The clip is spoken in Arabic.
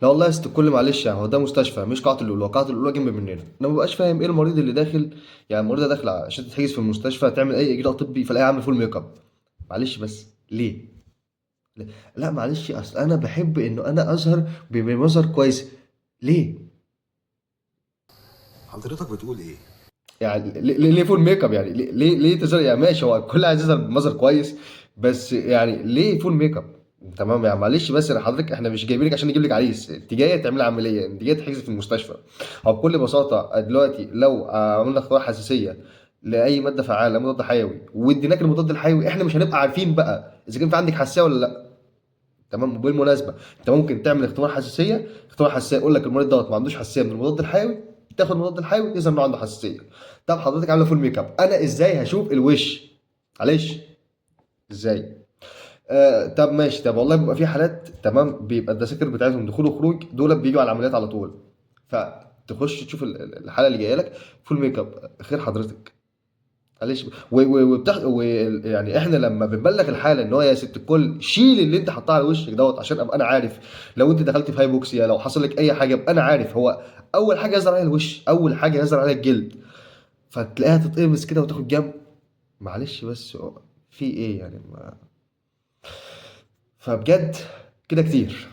لا والله يا ست الكل، معلش يعني هو ده مستشفى مش قاعة الأولى، قاعة الأولى جنب مننا. أنا مبقاش فاهم إيه المريض اللي داخل، يعني المريضة داخلة عشان تتحجز في المستشفى تعمل أي إجراء طبي فلاقيها عامل فول ميك اب. معلش بس ليه؟ لا معلش، أصل أنا بحب إنه أنا أظهر بمظهر كويس. ليه؟ حضرتك بتقول ايه؟ يعني ليه فول ميك اب؟ يعني ليه تظهر؟ يعني ماشي، هو الكل عايز يظهر بمظهر كويس، بس يعني ليه فول ميك اب؟ تمام يعني معلش، بس أنا حضرتك احنا مش جايبينك عشان نجيب لك عريس، انت جايه تعملي عمليه، انت جايه تحجزي في المستشفى. هو بكل بساطه دلوقتي لو عملنا اختبار حساسيه لاي ماده فعاله مضاد حيوي واديناك المضاد الحيوي، احنا مش هنبقى عارفين بقى اذا كان في عندك حساسيه ولا لا. تمام. بالمناسبه انت ممكن تعمل اختبار حساسيه، اختبار حساسيه يقول لك المريض دوت ما عندوش حساسيه من المضاد الحيوي، تاخد المضاد الحيوي يظهر انه عنده حساسيه. طب حضرتك عامله فول ميك اب، انا ازاي هشوف الوش؟ معلش، ازاي؟ طب ماشي، طب والله بيبقى في حالات تمام بيبقى الدساتير بتاعتهم دخول وخروج، دول بيجوا على العمليات على طول، فتخش تشوف الحاله اللي جايه لك فول ميك اب، خير حضرتك. معلش يعني احنا لما بنبلغ الحاله ان هو يا ست الكل شيل اللي انت حطاه على وشك دوت، عشان ابقى انا عارف لو انت دخلت في هايبوكسيا، لو حصل لك اي حاجه ابقى انا عارف. هو اول حاجه يظهر عليها الوش، اول حاجه يظهر عليها الجلد، فتلاقيها تتقمص كده وتاخد جنب. معلش بس في ايه يعني فبجد كده كتير.